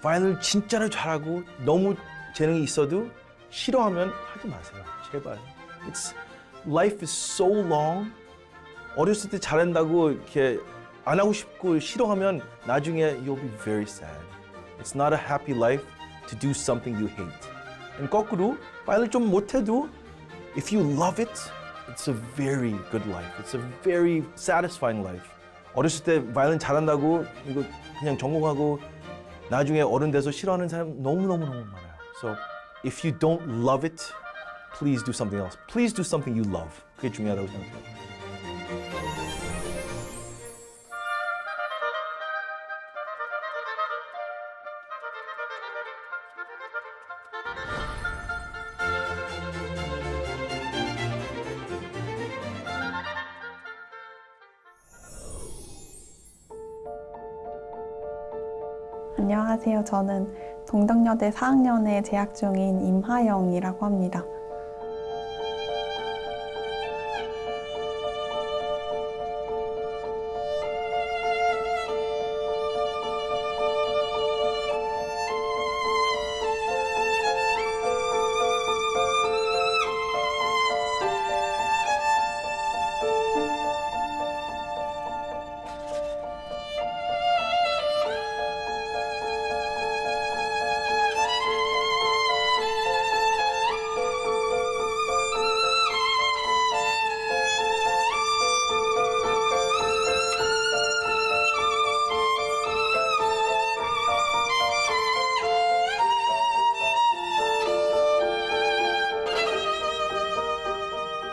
바이올린을 진짜로 잘하고 너무 재능이 있어도 싫어하면 하지 마세요. 제발. Life is so long. 어렸을 때 잘한다고 이렇게 안 하고 싶고 싫어하면 나중에 you'll be very sad. It's not a happy life to do something you hate. And 거꾸로 바이올린 좀 못해도 if you love it, it's a very good life. It's a very satisfying life. 어렸을 때 바이올린 잘한다고 이거 그냥 전공하고 나중에 어른 돼서 싫어하는 사람 너무너무 많아요. So if you don't love it, please do something else. Please do something you love. 그게 중요하다고 생각해요. 안녕하세요. 저는 동덕여대 4학년에 재학 중인 임하영이라고 합니다.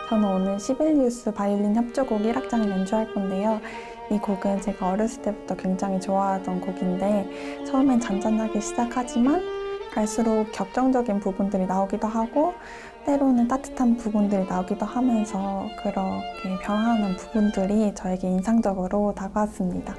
저는 오늘 시벨리우스 바이올린 협주곡 1악장을 연주할 건데요. 이 곡은 제가 어렸을 때부터 굉장히 좋아하던 곡인데 처음엔 잔잔하게 시작하지만 갈수록 격정적인 부분들이 나오기도 하고 때로는 따뜻한 부분들이 나오기도 하면서 그렇게 변화하는 부분들이 저에게 인상적으로 다가왔습니다.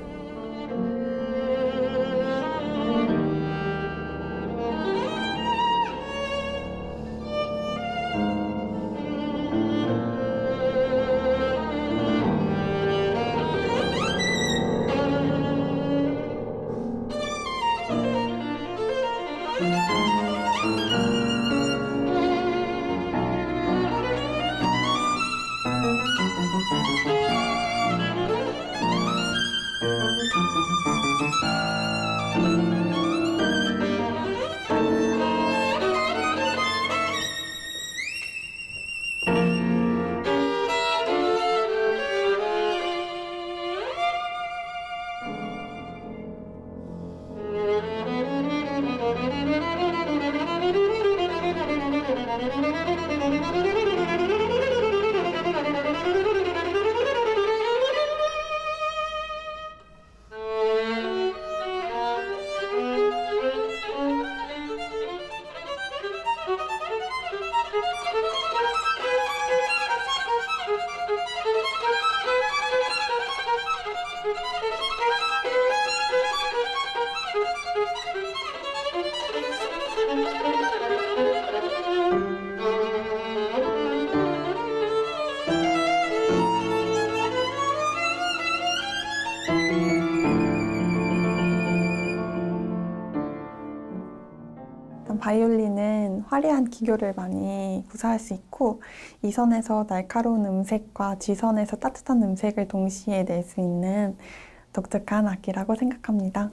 바이올린은 화려한 기교를 많이 구사할 수 있고 이 선에서 날카로운 음색과 지선에서 따뜻한 음색을 동시에 낼 수 있는 독특한 악기라고 생각합니다.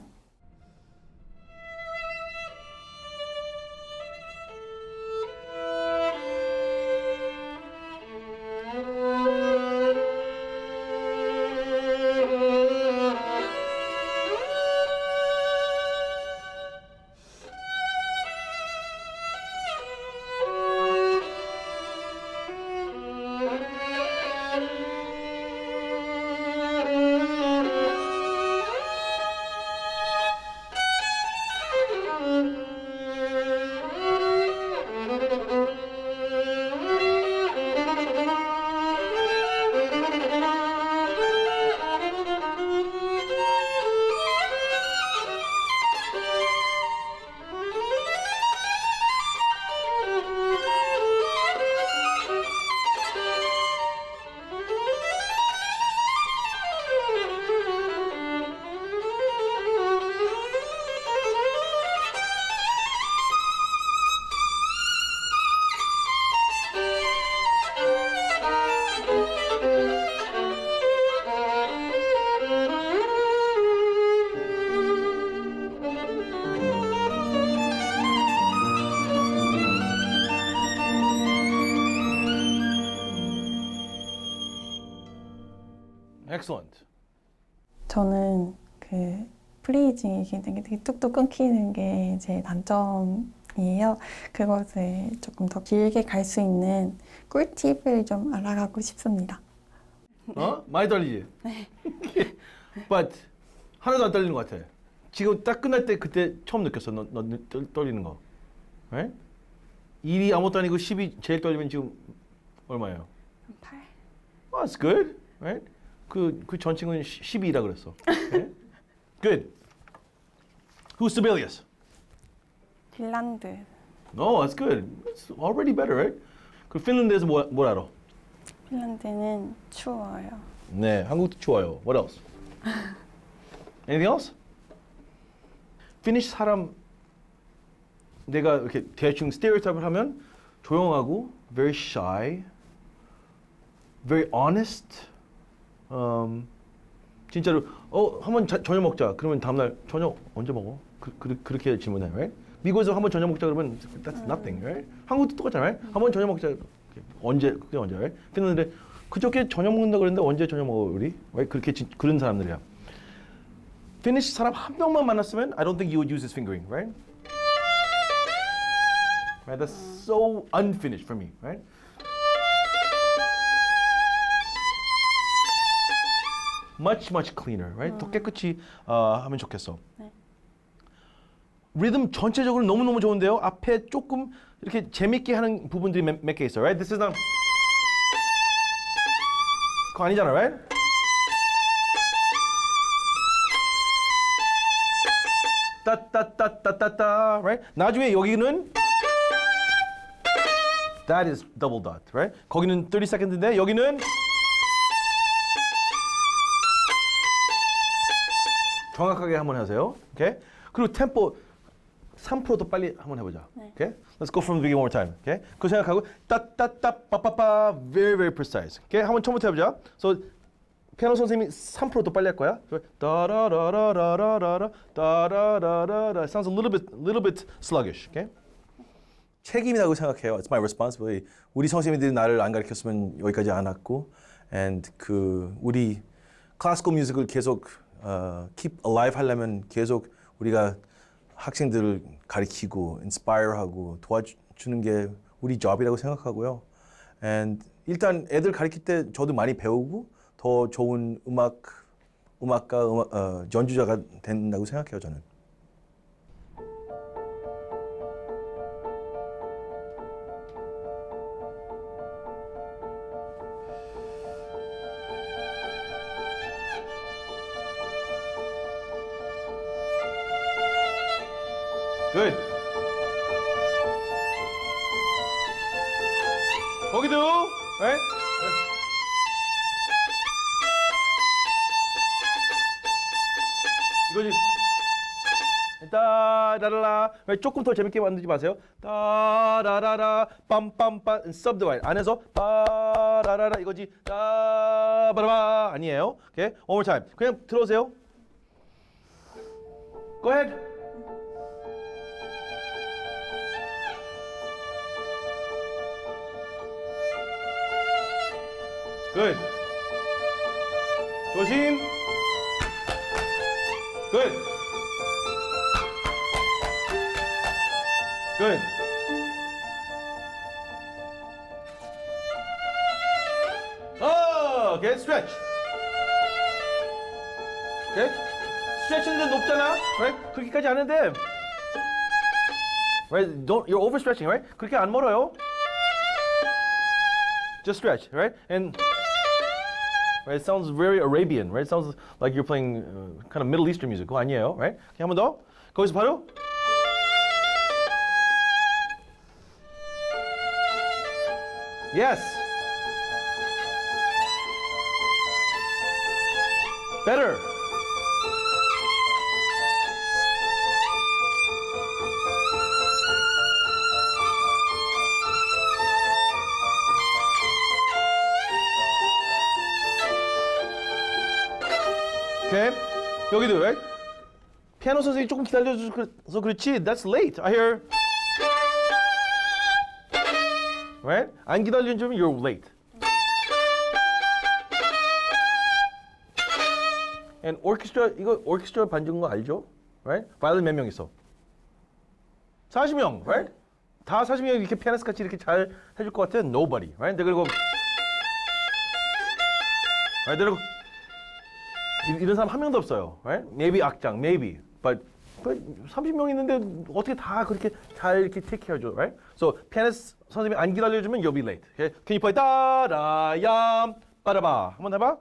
Excellent. 저는 그 프레이징이 굉장히 되게 뚝뚝 끊기는 게 제 단점이에요. 그것을 조금 더 길게 갈 수 있는 꿀팁을 좀 알아가고 싶습니다. 많이 떨리지? 네. But 하나도 안 떨리는 것 같아. 지금 딱 끝날 때 그때 처음 느꼈어. 너 떨리는 거. Right? 1이 아무것도 아니고 10이 제일 떨리면 지금 얼마예요? 8. Oh, that's good. Right? 그 전 친구는 12라 그랬어. Right? Good. Who's Sibelius? 핀란드. No, that's good. It's already better, right? 그 핀란드에서 뭘 알아? 핀란드는 추워요. 네, 한국도 좋아요. What else? Anything else? 피니시 사람 내가 이렇게 대충 스테레오타입을 하면 조용하고 very shy, very honest. 진짜로 한번 저녁 먹자. 그러면 다음날 저녁 언제 먹어? 그렇게 질문해, right? 미국에서 한번 저녁 먹자 그러면 that's nothing, right? 한국도 똑같잖아, right? 한번 저녁 먹자. 그게 언제, right? 핀란드인데 그저께 저녁 먹는다 그랬는데 언제 저녁 먹어 우리? right? 그런 사람들이야. 피니시 사람 한 명만 만났으면 I don't think you would use his fingering, right? Right? That's so unfinished for me, right? Much cleaner, right? 더 깨끗이 하면 좋겠어. 네. 리듬 전체적으로 너무너무 좋은데요. 앞에 조금 이렇게 재밌게 하는 부분들이 몇 개 있어요, right? This is not 그거 아니잖아, right? 따따따따따따, right? 나중에 여기는 that is double dot, right? 거기는 30 second인데 여기는 정확하게 한번 하세요, okay? 그리고 템포 3% 더 빨리 한번 해보자, 네. okay? Let's go from the beginning one more time, okay? 그 생각하고 따따따 빠빠빠 very precise, okay? 한번 처음부터 해보자. So 피아노 선생님이 3% 더 빨리 할 거야. 따라라라라라라 따라라라라. It sounds a little bit sluggish. Okay? 책임이라고 생각해요. It's my responsibility. 우리 선생님들이 나를 안 가르쳤으면 여기까지 안 왔고, and 우리 클래시컬 뮤직을 계속 keep alive 하려면 계속 우리가 학생들을 가르치고, inspire하고 도와주는 게 우리 job이라고 생각하고요. And 일단 애들 가르칠 때 저도 많이 배우고. 더 좋은 음악가, 연주자가 된다고 생각해요, 저는. Good. 거기도, right? 이거지. 따라라라. 조금 더 재밌게 만들지 마세요. 따라라라 빰빰빰 subdivide 안에서 따라라라 이거지. 따바라바 아니에요. 오케이. One more time. 그냥 들어오세요. Go ahead. Good. 조심. Good. Good. Oh, okay, stretch. Okay? stretch인데 높잖아, right? 그렇게까지 안 해도 돼. Right? You're overstretching, right? 그렇게 안 멀어요. Just stretch, right? And right, it sounds very Arabian, right? It sounds like you're playing kind of Middle Eastern music. 그거 아니에요, right? 한 번 더. 거기서 바로. Yes. Better. Okay. 여기도, right? 피아노 선생님이 조금 기다려줘서 그렇지. That's late. I hear. Right? 안 기다려주면 you're late. And orchestra 이거 orchestra 반죽인 거 알죠? Right? 바이올린 몇 명 있어? 40명, right? 다 40명 이렇게 피아니스트 같이 이렇게 잘 해줄 것 같아? Nobody, right? 근데 그리고 right? 그리고 이런 사람 한 명도 없어요, right? Maybe 악장, maybe, but 30명 있는데 어떻게 다 그렇게 잘 이렇게 take care 해줘, right? So 피아니스트 선생님이 안 기다려주면 you'll be late. Okay? Can you play 따라얌 빠라바? 한번 해봐.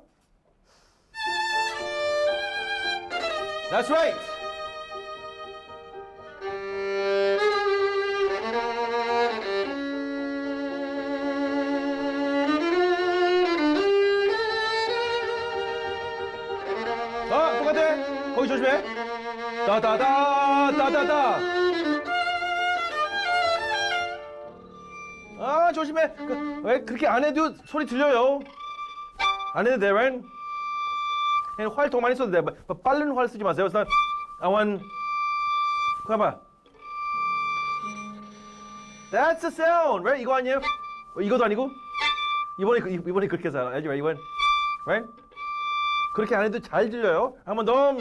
That's right. 똑같아. 거기 조심해. 따다다다다다다. 아 조심해. 왜 그렇게 안 해도 소리 들려요. 안 해도 돼, right? 활 더 많이 써도 돼. 빠른 활 쓰지 마세요. 그래서 I want. 그거 봐. That's the sound, right? 이거 아니에요? 이것도 아니고? 이번에 그렇게 해서 알지, right? 이번, right? 그렇게 안 해도 잘 들려요. 한 번 더.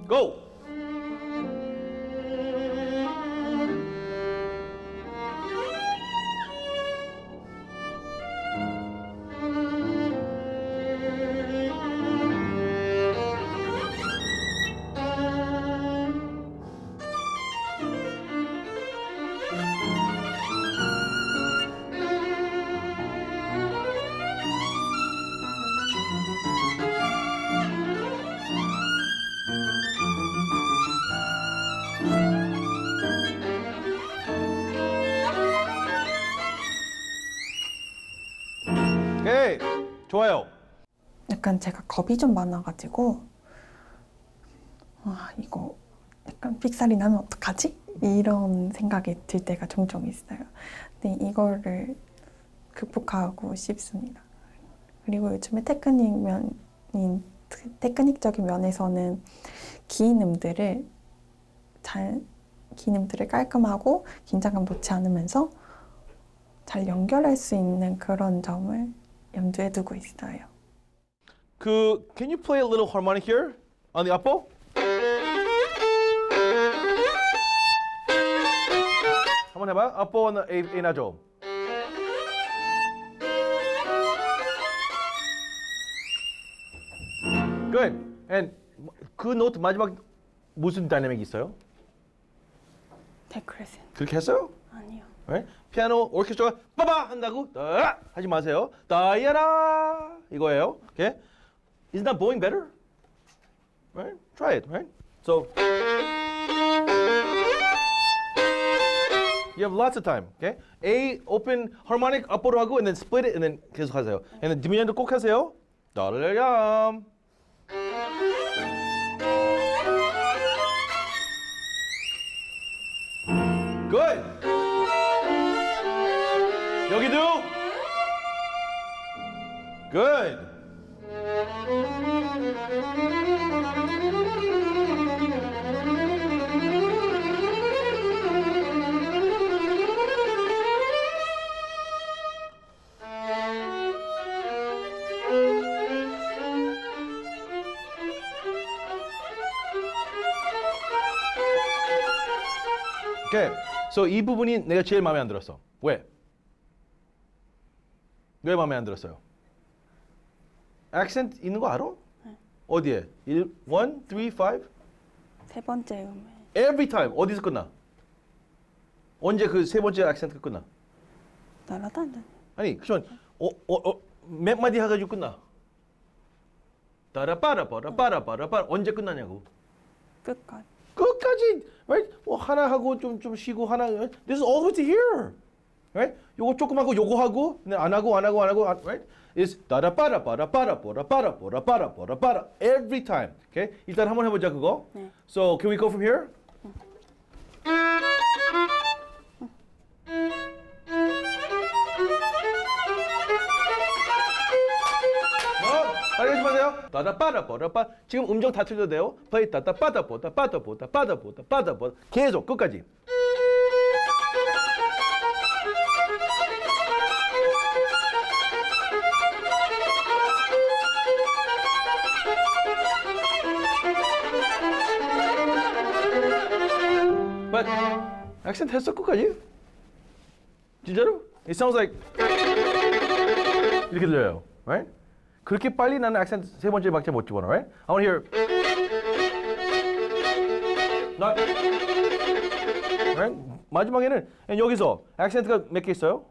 Go. 오케이, 좋아요. 약간 제가 겁이 좀 많아가지고 이거 약간 삑사리 나면 어떡하지? 이런 생각이 들 때가 종종 있어요. 근데 이거를 극복하고 싶습니다. 그리고 요즘에 테크닉적인 면에서는 기인음들을 깔끔하고 긴장감 놓지 않으면서 잘 연결할 수 있는 그런 점을 염두에 두고 있어요. Can you play a little harmonic here on the upper? 한번 해봐. upper A 나죠. Good. And 그 노트 마지막 무슨 다이내믹이 있어요? 데크레센. 그렇게 했어요? 아니요. Right? 피아노 오케스트라가 빠바 한다고 하지 마세요. 다이아라 이거예요. Okay? Isn't that bowing better? Right? Try it. Right? So you have lots of time. Okay? A open harmonic up으로 하고 and then split it and then 계속 하세요. And then 디미전도 꼭 하세요. 따라람. Good. 여기도. Good. 오케이. So 이 부분이 내가 제일 마음에 안 들었어. 왜? 왜 마음에 안 들었어요? 액센트 있는 거 알아? 네. 어디에? 1, 3, 5? 세 번째 음에 Every time. 어디서 끝나? 언제 그 세 번째 액센트 끝나? 날아다녀. 아니, 그전 몇 마디 해가지고 끝나? 따라빠라빠라빠라빠라빠라 언제 끝나냐고? 끝까지. 끝까지, right? 뭐 하나 하고 좀 쉬고 하나. This is all the way to here, right? 요거 조금 하고 요거 하고, 근데 안 하고, right? Is 따라빠라빠라빠라빠라빠라빠라빠라빠라 every time. Okay? 일단 한번 해보자 그거. 네. So can we go from here? 빨리 하지 마세요. 따다빠다빠다빠. 지금 음정 다 틀려도 돼요. play 따다빠다빠다빠다빠다빠다빠다빠다빠다 계속 끝까지. But accent 했어 끝까지? 진짜로? It sounds like 이렇게 들려요, right? 그렇게 빨리 나는 accent 세 번째 박자 못 집어넣어, right? I want to hear not, right? 마지막에는 여기서 accent가 몇 개 있어요?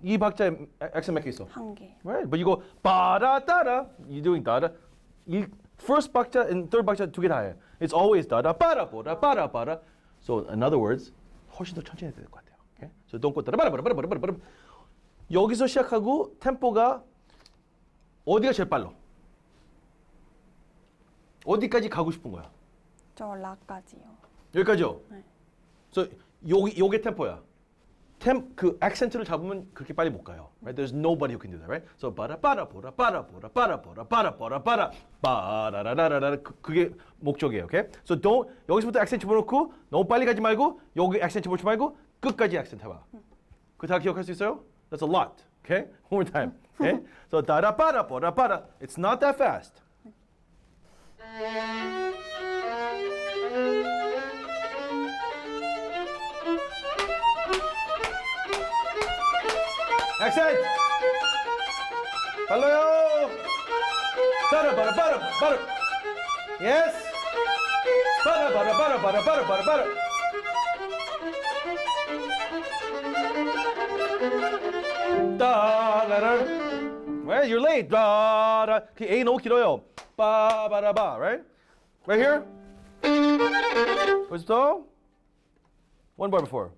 이 박자에 accent 몇 개 있어? 한 개. Right? But you go 바라 따라, you doing 따라. 이 first 박자 and third 박자 두 개 다 해. It's always 따라 빠라 보라 빠라 빠라. So in other words, 훨씬 더 천천히 해야 될 것 같아요. Okay? So don't go 따라 빠라 빠라 빠라 빠라 빠라. 여기서 시작하고 템포가 어디가 제일 빨라? 어디까지 가고 싶은 거야? 저 라까지요. 여기까지요? 네. So 요게 템포야. 그 액센트를 잡으면 그렇게 빨리 못 가요. Right? There's nobody who can do that, right? So 바라 빠라 보라 빠라 보라 빠라 보라 빠라 보라 빠라 빠라라라라라 그게 목적이에요. Okay? So don't 여기서부터 액센트 집어넣고 너무 빨리 가지 말고 여기 액센트 집어넣지 말고 끝까지 액센트 해봐. 그 다 기억할 수 있어요? That's a lot. Okay? One more time. Okay? So 따라 빠라 보라 빠라. It's not that fast. 액센트! 빨라요! 빠라 빠라 빠라 빠라. Yes! 빠라 빠라 빠라 빠라 빠라 빠라 빠라. 따라라. Well, you're late. 따라. 그 A 너무 길어요. 빠바라바, right? Right here? Where's the? One bar before.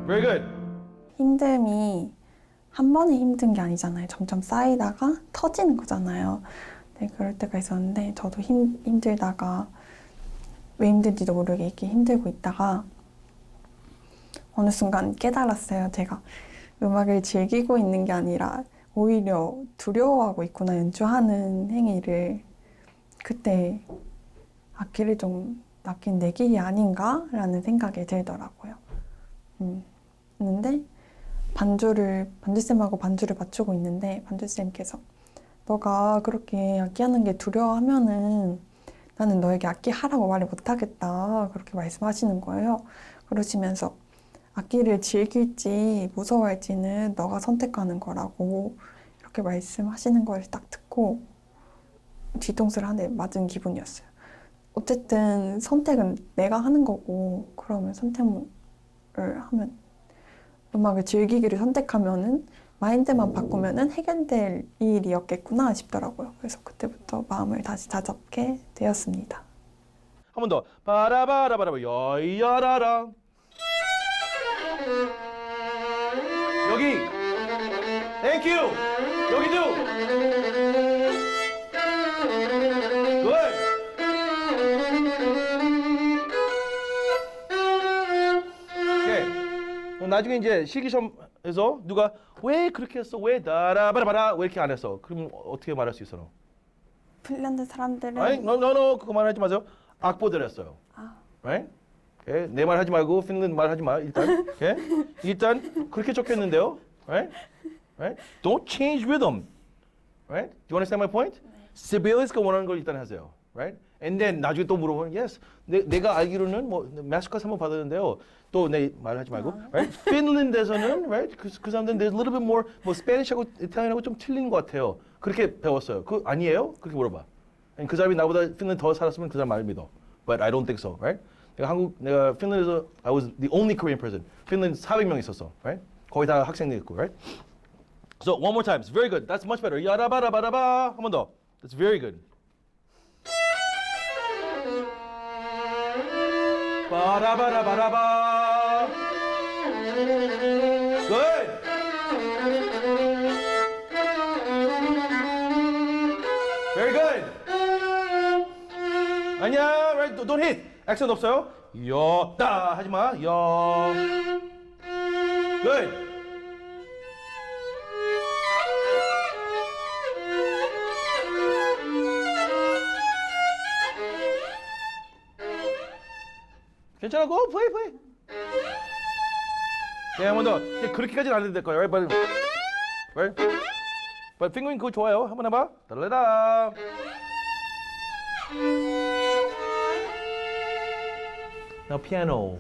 Very good. 힘듦이 한 번에 힘든 게 아니잖아요. 점점 쌓이다가 터지는 거잖아요. 네, 그럴 때가 있었는데 저도 힘들다가 왜 힘든지도 모르게 이렇게 힘들고 있다가 어느 순간 깨달았어요. 제가 음악을 즐기고 있는 게 아니라 오히려 두려워하고 있구나, 연주하는 행위를. 그때 악기를 좀 낚인 내 길이 아닌가라는 생각이 들더라고요. 근데 반주쌤하고 반주를 맞추고 있는데 반주쌤께서 너가 그렇게 악기 하는 게 두려워하면은 나는 너에게 악기 하라고 말을 못하겠다, 그렇게 말씀하시는 거예요. 그러시면서 악기를 즐길지 무서워할지는 너가 선택하는 거라고 이렇게 말씀하시는 걸 딱 듣고 뒤통수를 한 대 맞은 기분이었어요. 어쨌든 선택은 내가 하는 거고, 그러면 선택을 하면 음악을 즐기기를 선택하면은 마인드만 바꾸면은 해결될 일이었겠구나 싶더라고요. 그래서 그때부터 마음을 다시 다잡게 되었습니다. 한 번 더. 바라바라바라바 여이야라라. 여기. Thank you. 여기도. Good. 오케이. 나중에 이제 실기시험에서 누가 왜 그렇게 했어? 왜 다라바라바라 왜 이렇게 안 했어? 그럼 어떻게 말할 수 있어 너? 핀란드 사람들은 아니, no, 그거 말하지 마세요. 악보들 했어요. Right? Okay? 내 말 하지 말고 핀란드 말 하지 마. 일단, okay? 일단 그렇게 적혔는데요. Right? Right? Don't change rhythm. Right? Do you understand my point? Sibelius가 원하는 걸 일단 하세요. Right? And then 나중에 또 물어보면 yes. 내가 알기로는 뭐 마스터클래스 한번 받았는데요. 또 내 말하지 말고. Right? 핀란드에서는 right? 그 사람들은 there's a little bit more 뭐 스페니쉬하고 이탈리아하고 좀 틀린 것 같아요. 그렇게 배웠어요. 그 아니에요? 그렇게 물어봐. 그 사람이 나보다 핀란드 더 살았으면 그 사람 말을 믿어. But I don't think so. Right? 내가 핀란드에서 I was the only Korean person. 핀란드 400명 있었어. Right? 거의 다 학생들 있고. Right? So one more time. It's very good. That's much better. 야라바라바라바. 한 번 더. That's very good. 바라바라바라바. Good. Very good. 아니야, right? Don't hit. 액션 없어요. 여따 하지 마. 여. Good. 괜찮아, go play. 네, 한 번 더. 그렇게까지는 안 해도 될 거예요. Right? Right? But 핑거윙 그거 좋아요. 한번 해봐. 달라다. Now piano.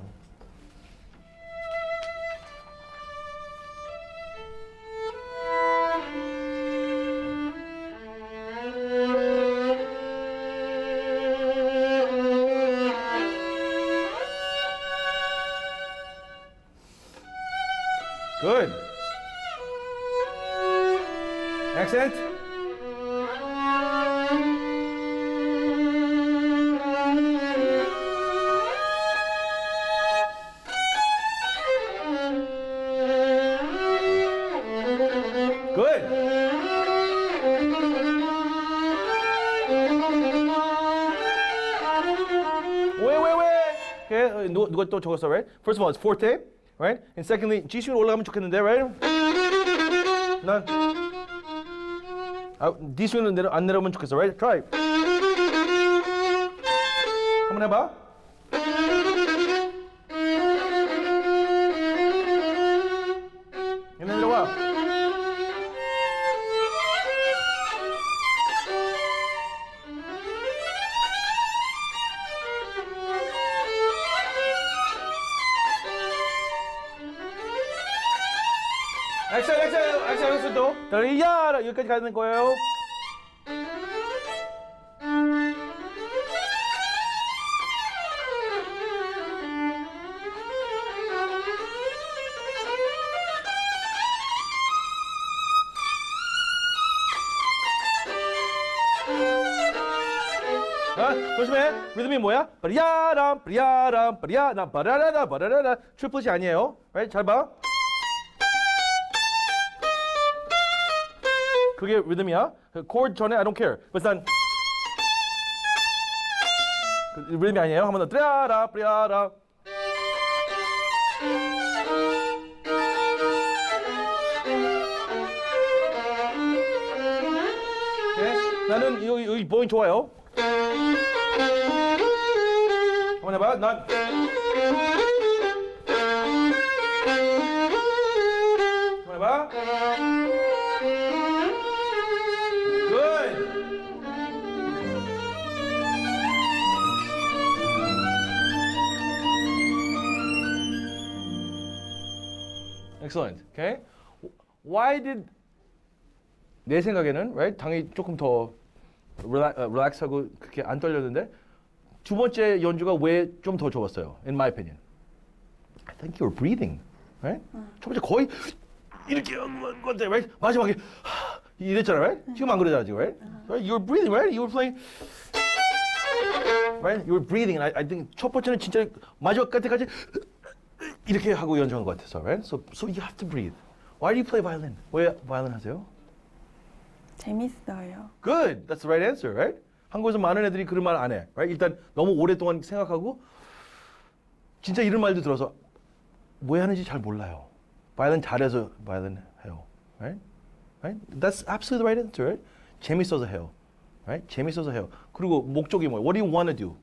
Good. Accent. Good. Wait. Okay, 누가 또 적었어, right? First of all, it's forte, right? And secondly, G string 올라가면 좋겠는데, right? 난 D string은 안 내려오면 좋겠어, right? Try. 한번 해봐. 얘네 내려와. 엑셀 또. 야 여기까지 가는 거예요. 조심해. 리듬이 뭐야? 브리야람 브리야람 브리야람 바라라라 바라라라. 트리플릿이 아니에요. right? 잘 봐. 그게 리듬이야. 코드 전에 I don't care. 그래서 난 리듬이 아니에요. 한 번 더. 브리야라 브리야라. 네? 나는 여기 보잉 좋아요. 한번 해봐. 난 한번 해봐. Good. Excellent. Okay. Why did 내 생각에는 right 당연히 조금 더 릴렉스하고 그렇게 안 떨렸는데 두 번째 연주가 왜 좀 더 좋았어요? In my opinion. I think you were breathing, right? 첫 번째 거의 이렇게 한 건데, right? 마지막에 이랬잖아, right? 지금 안 그러잖아, 지금, right? Right? You were breathing, right? You were playing, right? You were breathing, and I think 첫 번째는 진짜 마지막 때까지 이렇게 하고 연주한 것 같아서, right? So you have to breathe. Why do you play violin? 왜 바이올린 하세요? 재밌어요. Good. That's the right answer, right? 한국에서 많은 애들이 그런 말 안 해. Right? 일단 너무 오랫동안 생각하고 진짜 이런 말도 들어서 왜 하는지 잘 몰라요. 바이올린 잘해서 바이올린 해요. Right? Right? That's absolutely the right answer, right? 재밌어서 해요. Right? 재밌어서 해요. 그리고 목적이 뭐예요? What do you want to do?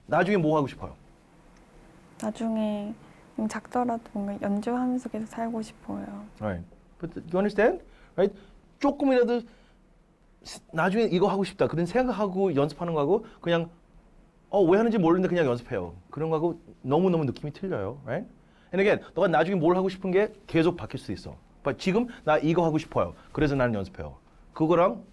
나중에 뭐 하고 싶어요? 나중에 작더라도 뭔가 연주하면서 계속 살고 싶어요. Right. But you understand? Right? 조금이라도 나중에 이거 하고 싶다 그런 생각하고 연습하는 거하고 그냥 왜 하는지 모르는데 그냥 연습해요. 그런 거하고 너무너무 느낌이 틀려요. Right? And again, 너가 나중에 뭘 하고 싶은 게 계속 바뀔 수도 있어. But 지금 나 이거 하고 싶어요. 그래서 나는 연습해요. 그거랑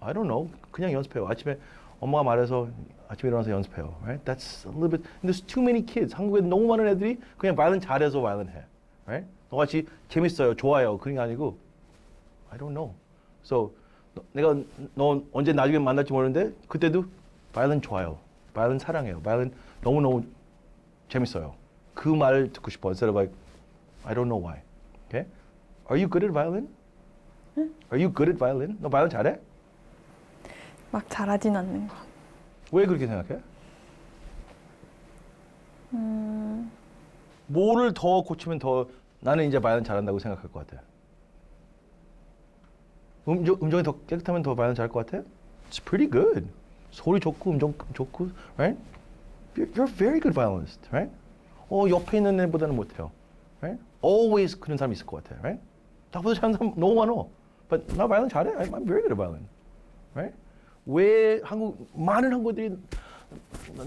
I don't know. 그냥 연습해요. 아침에 엄마가 말해서 아침에 일어나서 연습해요. Right? That's a little bit. And there's too many kids. 한국에 너무 많은 애들이 그냥 바이올린 잘해서 바이올린 해. Right? 너같이 재밌어요. 좋아요. 그런 게 아니고 I don't know. So 내가 너 언제 나중에 만날지 모르는데 그때도 바이올린 좋아요. 바이올린 사랑해요. 바이올린 너무너무 재밌어요. 그 말을 듣고 싶어. Instead of like, I don't know why. Okay? Are you good at violin? 응? Are you good at violin? 너 바이올린 잘해? 막 잘하진 않는 거. 왜 그렇게 생각해? 뭐를 더 고치면 더 나는 이제 바이올린 잘한다고 생각할 것 같아? 음정이 더 깨끗하면 더 바이올린 잘할 것 같아? It's pretty good. 소리 좋고 음정 좋고, right? You're a very good violinist, right? 옆에 있는 애보다는 못해요, right? Always 그런 사람이 있을 것 같아, right? 나보다 잘하는 사람 너무 많어. But 나 바이올린 잘해. I'm very good at violin, right? 왜 많은 한국들이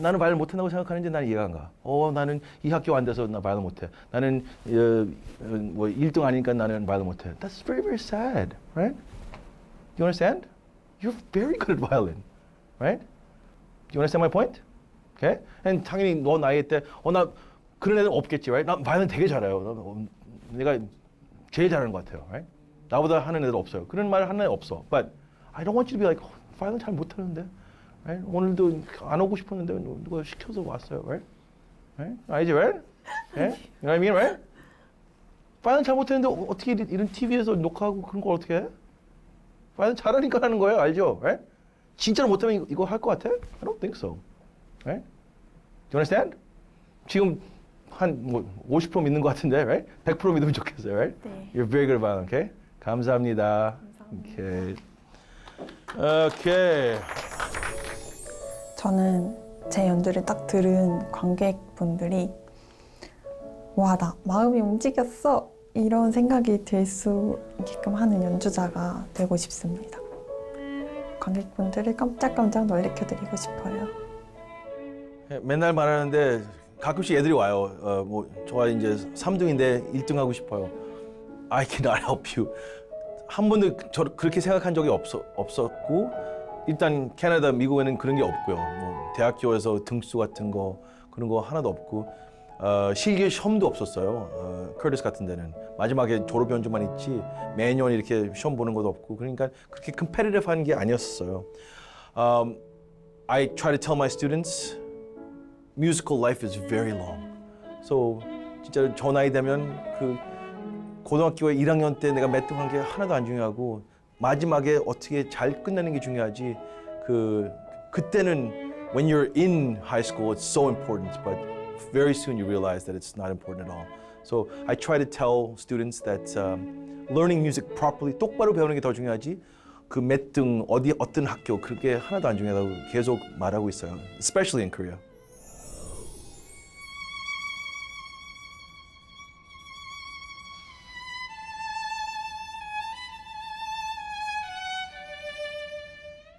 나는 바이올린 못한다고 생각하는지 나는 이해가 안 가. 나는 이 학교 안 돼서 나 바이올린 못해. 나는 뭐 1등 아니니까 나는 바이올린 못해. That's very, very sad, right? You understand? You're very good at violin, right? You understand my point? Okay? And 당연히 너 나이 때, 나 그런 애들 없겠지, right? 나 바이올린 되게 잘해요. 내가 제일 잘하는 것 같아요, right? 나보다 하는 애들 없어요. 그런 말 하는 애 없어. But I don't want you to be like, 바이올린 잘 못하는데, right? 오늘도 안 오고 싶었는데 누가 시켜서 왔어요, right? Right? 알지, right? Yeah? You know what I mean, right? 바이올린 잘 못하는데 어떻게 이런 TV에서 녹화하고 그런 걸 어떻게 해? 바이올린 잘하니까 하는 거예요, 알죠? Right? 진짜로 못하면 이거 할 것 같아? I don't think so. Right? Do you understand? 지금 한 50% 믿는 것 같은데, right? 100% 믿으면 좋겠어요, right? 네. You're very good at violin, okay? 감사합니다. Okay. Okay. 저는 제 연주를 딱 들은 관객분들이 와, 나 마음이 움직였어! 이런 생각이 들 수 있게끔 하는 연주자가 되고 싶습니다. 관객분들을 깜짝깜짝 놀래켜드리고 싶어요. 맨날 말하는데 가끔씩 애들이 와요. 저 이제 3등인데 1등 하고 싶어요. I cannot help you. 한 번도 그렇게 생각한 적이 없었고, 일단 캐나다, 미국에는 그런 게 없고요. 뭐 대학교에서 등수 같은 거 그런 거 하나도 없고, 실기 시험도 없었어요. 커티스 같은 데는 마지막에 졸업 연주만 있지 매년 이렇게 시험 보는 것도 없고, 그러니까 그렇게 컴페티티브한 게 아니었어요. I try to tell my students, musical life is very long. So 진짜 저 나이 되면 그 고등학교 1학년 때 내가 몇 등 한 게 하나도 안 중요하고 마지막에 어떻게 잘 끝내는 게 중요하지. 그때는 when you're in high school it's so important, but very soon you realize that it's not important at all. So I try to tell students that learning music properly, 똑바로 배우는 게 더 중요하지. 그 몇 등 어떤 학교 그게 하나도 안 중요하다고 계속 말하고 있어요. Especially in Korea.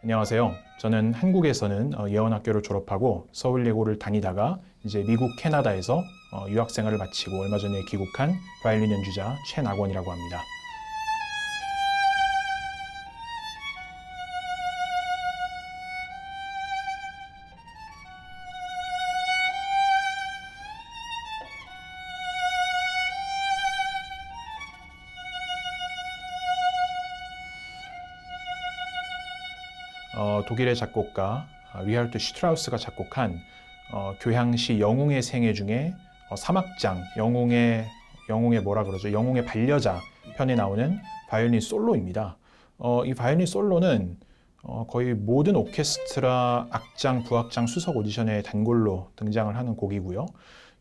안녕하세요. 저는 한국에서는 예원학교를 졸업하고 서울예고를 다니다가 이제 미국 캐나다에서 유학 생활을 마치고 얼마 전에 귀국한 바이올린 연주자 최낙원이라고 합니다. 독일의 작곡가 리하르트 슈트라우스가 작곡한 교향시 영웅의 생애 중에 3악장 영웅의 뭐라 그러죠? 영웅의 반려자 편에 나오는 바이올린 솔로입니다. 이 바이올린 솔로는 거의 모든 오케스트라 악장, 부악장, 수석 오디션에 단골로 등장을 하는 곡이고요.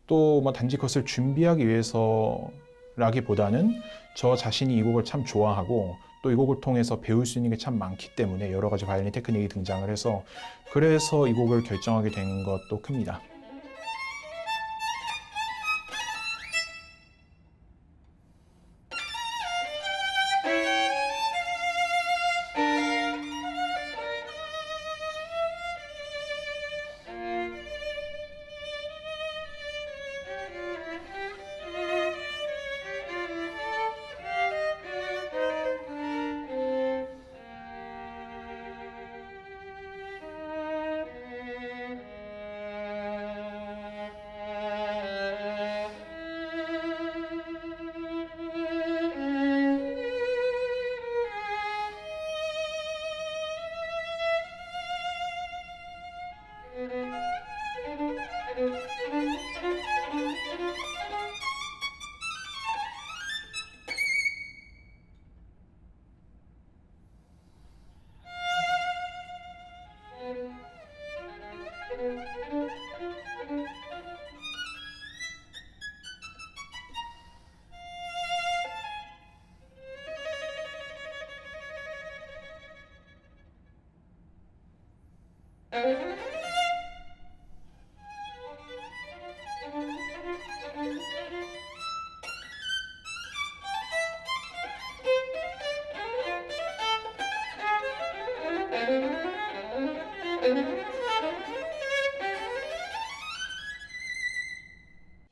또 뭐 단지 그것을 준비하기 위해서라기보다는 저 자신이 이 곡을 참 좋아하고 또 이 곡을 통해서 배울 수 있는 게 참 많기 때문에 여러 가지 바이올린 테크닉이 등장을 해서 그래서 이 곡을 결정하게 된 것도 큽니다.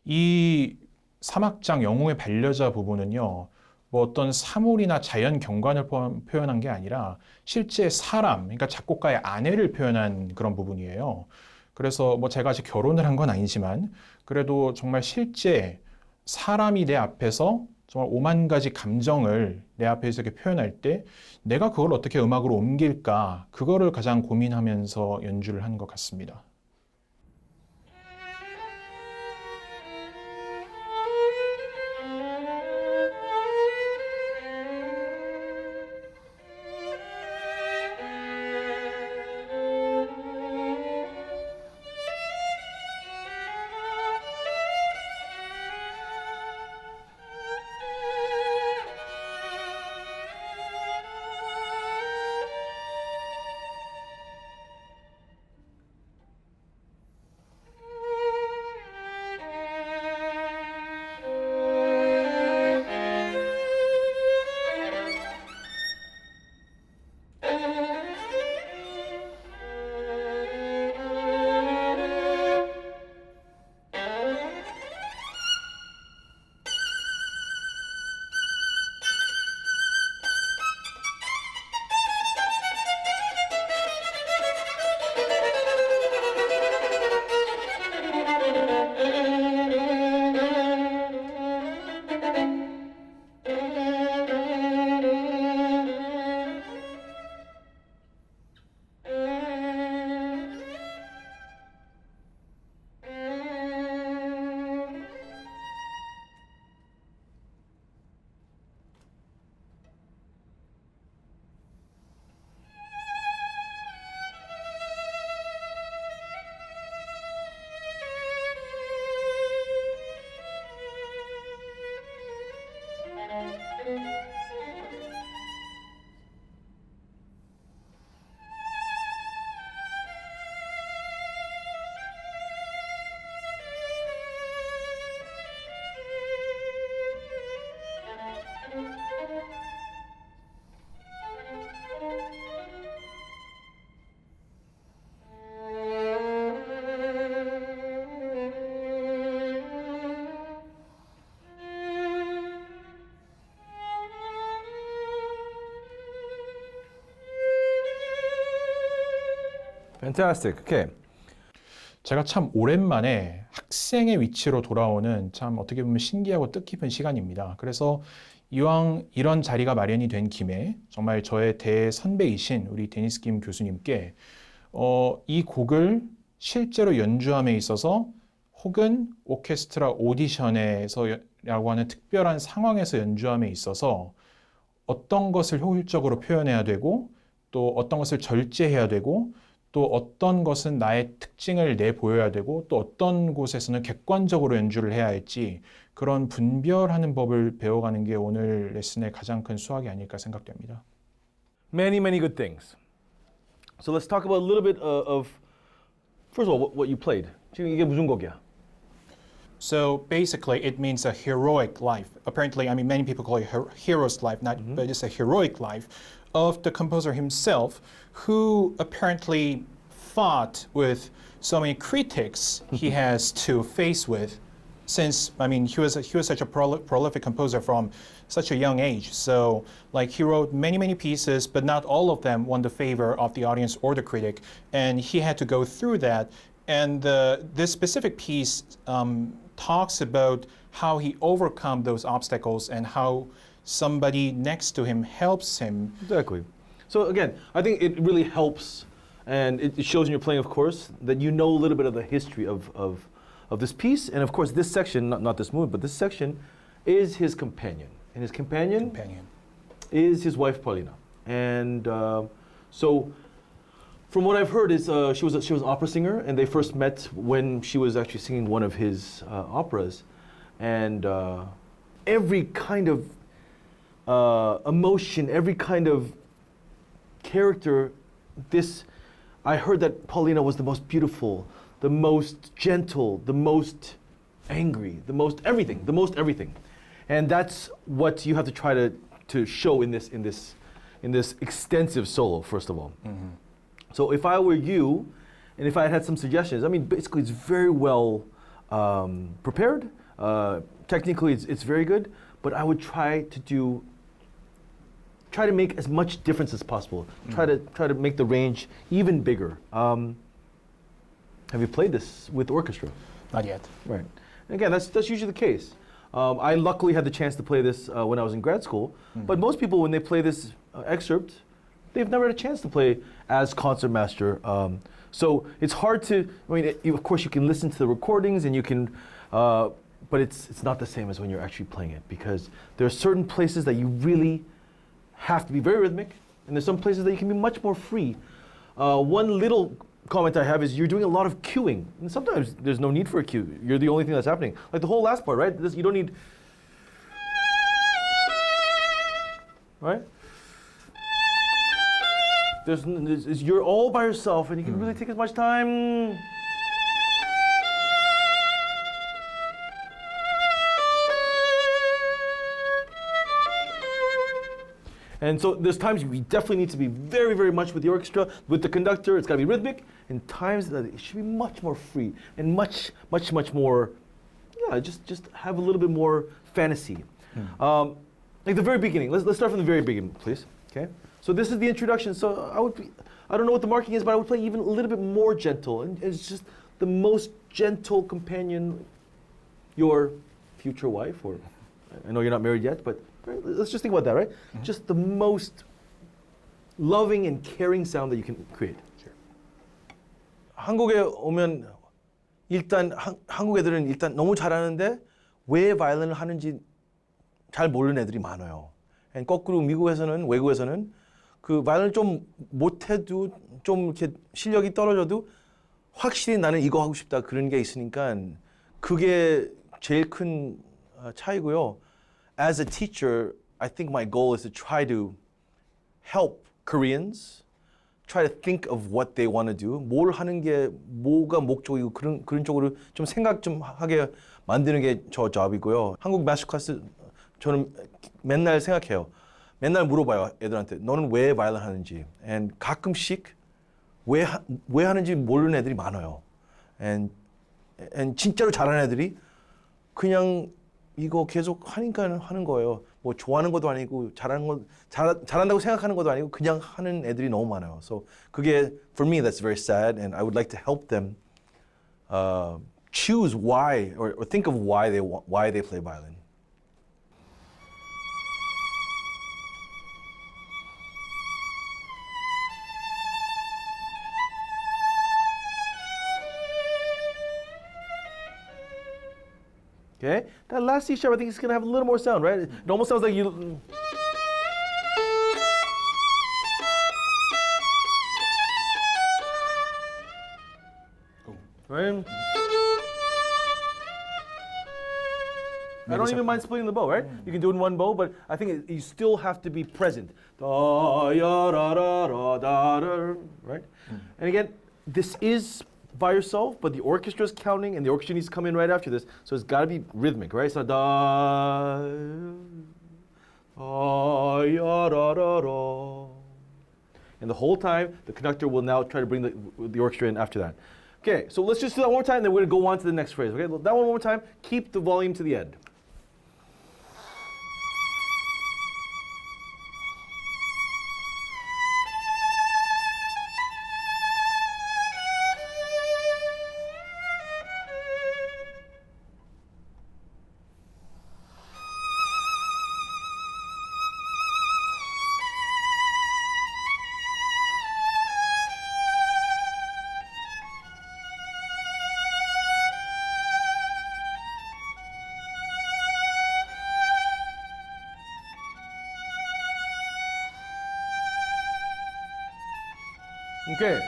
이 3악장 영웅의 반려자 부분은요, 뭐 어떤 사물이나 자연 경관을 표현한 게 아니라 실제 사람, 그러니까 작곡가의 아내를 표현한 그런 부분이에요. 그래서 뭐 제가 아직 결혼을 한 건 아니지만 그래도 정말 실제 사람이 내 앞에서 정말 오만 가지 감정을 내 앞에서 이렇게 표현할 때 내가 그걸 어떻게 음악으로 옮길까, 그거를 가장 고민하면서 연주를 한 것 같습니다. Fantastic. Okay. 제가 참 오랜만에 학생의 위치로 돌아오는 참 어떻게 보면 신기하고 뜻깊은 시간입니다. 그래서 이왕 이런 자리가 마련이 된 김에 정말 저의 대선배이신 우리 데니스 김 교수님께 이 곡을 실제로 연주함에 있어서 혹은 오케스트라 오디션에서라고 하는 특별한 상황에서 연주함에 있어서 어떤 것을 효율적으로 표현해야 되고 또 어떤 것을 절제해야 되고 또 어떤 것은 나의 특징을 내보여야 되고 또 어떤 곳에서는 객관적으로 연주를 해야 할지 그런 분별하는 법을 배워가는 게 오늘 레슨의 가장 큰 수학이 아닐까 생각됩니다. Many, many good things. So let's talk about a little bit of first of all, what you played. 지금 이게 무슨 곡이야? So basically, it means a heroic life. Apparently, I mean, many people call it hero's life, not, but it's a heroic life of the composer himself, who apparently fought with so many critics he has to face with. Since I mean, he was such a prolific composer from such a young age. So, like, he wrote many pieces, but not all of them won the favor of the audience or the critic, and he had to go through that. And this specific piece talks about how he overcome those obstacles and how somebody next to him helps him. Exactly. So again, I think it really helps, and it shows in your playing, of course, that you know a little bit of the history of this piece. And of course, this section, not this movement, but this section is his companion. And his companion is his wife, Paulina. And so from what I've heard is she was an opera singer, and they first met when she was actually singing one of his operas. And every kind of emotion, every kind of character, I heard that Paulina was the most beautiful, the most gentle, the most angry, the most everything. And that's what you have to try to show in this extensive solo, first of all. Mm-hmm. So if I were you, and if I had some suggestions, I mean, basically it's very well prepared. Technically, it's very good, but I would try to make as much difference as possible. Try to make the range even bigger. Have you played this with orchestra? Not yet. Right. And again, that's usually the case. I luckily had the chance to play this when I was in grad school, but most people, when they play this excerpt, they've never had a chance to play as concertmaster. So it's hard to, I mean, of course you can listen to the recordings and you can, but it's not the same as when you're actually playing it, because there are certain places that you really have to be very rhythmic, and there's some places that you can be much more free. One little comment I have is you're doing a lot of cueing, and sometimes there's no need for a cue. You're the only thing that's happening. Like the whole last part, right? You don't need, right? You're all by yourself, and you can really take as much time. And so there's times we definitely need to be very, very much with the orchestra, with the conductor. It's got to be rhythmic, and times that it should be much more free and much more, yeah, just have a little bit more fantasy. Like the very beginning. Let's start from the very beginning, please. Okay. So this is the introduction. So I don't know what the marking is, but I would play even a little bit more gentle, and it's just the most gentle companion, your future wife, or I know you're not married yet, but. Right? Let's just think about that, right? Just the most loving and caring sound that you can create. Sure. 한국에 오면 일단 한국 애들은 일단 너무 잘하는데 왜 바이올린을 하는지 잘 모르는 애들이 많아요. And 거꾸로 미국에서는, 외국에서는 그 바이올린을 좀 못해도 좀 이렇게 실력이 떨어져도 확실히 나는 이거 하고 싶다 그런 게 있으니까 그게 제일 큰 차이고요. As a teacher, I think my goal is to try to help Koreans try to think of what they want to do. 뭘 하는 게 뭐가 목적이고 그런 쪽으로 좀 생각 좀 하게 만드는 게 저 잡이고요. 한국 마스터 클래스 저는 맨날 생각해요. 맨날 물어봐요 애들한테 너는 왜 바이올린 하는지. And 가끔씩 왜 하는지 모르는 애들이 많아요. And 진짜로 잘하는 애들이 그냥 이거 계속 하니까 하는 거예요. 뭐 좋아하는 것도 아니고 잘한다고 생각하는 것도 아니고 그냥 하는 애들이 너무 많아요. So 그게 for me that's very sad, and I would like to help them choose why or think of why they play violin. Okay, that last C sharp I think is going to have a little more sound, right? It almost sounds like you. Right? I don't even mind splitting the bow, right? You can do it in one bow, but I think you still have to be present. Da, ya, da, da, da, da, da, right? And again, this is by yourself, but the orchestra is counting, and the orchestra needs to come in right after this, so it's got to be rhythmic, right? So da, ya, da, da, da. And the whole time, the conductor will now try to bring the orchestra in after that. Okay, so let's just do that one more time, then we're going to go on to the next phrase. Okay, that one more time. Keep the volume to the end. Okay,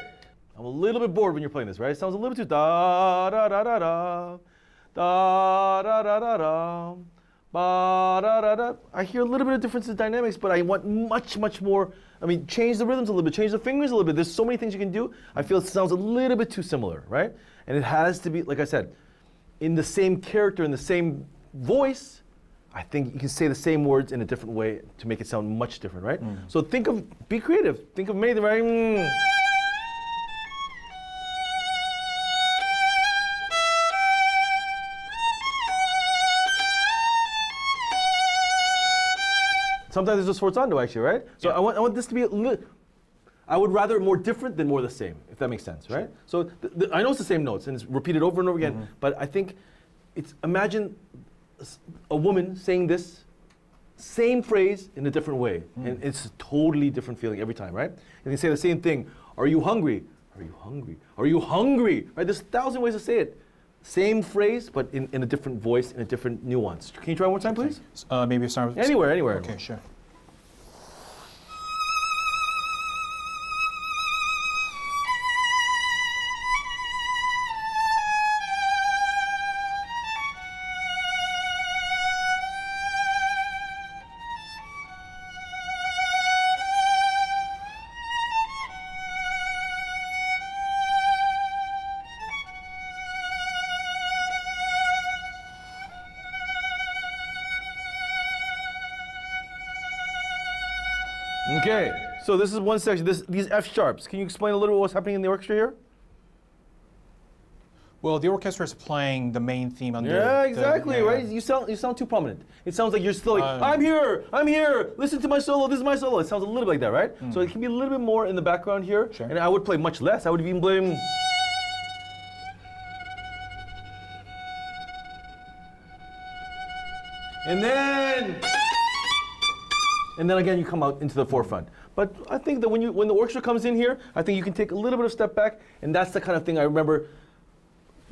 I'm a little bit bored when you're playing this, right? It sounds a little bit too da da da da da da da da da da ba da da da. I hear a little bit of difference in dynamics, but I want much more. I mean, change the rhythms a little bit, change the fingers a little bit. There's so many things you can do. I feel it sounds a little bit too similar, right? And it has to be, like I said, in the same character, in the same voice. I think you can say the same words in a different way to make it sound much different, right? So be creative. Think of many, right? Sometimes there's a sforzando actually, right? So I want this to be a little. I would rather more different than more the same, if that makes sense, right? So I know it's the same notes and it's repeated over and over again, but I think it's imagine a woman saying this same phrase in a different way, and it's a totally different feeling every time, right? And they say the same thing. Are you hungry? Are you hungry? Are you hungry? Right? There's 1,000 ways to say it. Same phrase, but in a different voice, in a different nuance. Can you try one more time, please? Maybe start with Anywhere. Okay, sure. Okay, so this is one section. These F sharps. Can you explain a little bit what's happening in the orchestra here? Well, the orchestra is playing the main theme under. Yeah, exactly, right? You sound too prominent. It sounds like you're still like, I'm here, listen to my solo, this is my solo. It sounds a little bit like that, right? So it can be a little bit more in the background here. Sure. And I would play much less. I would even play. And then again, you come out into the forefront. But I think that when the orchestra comes in here, I think you can take a little bit of step back, and that's the kind of thing I remember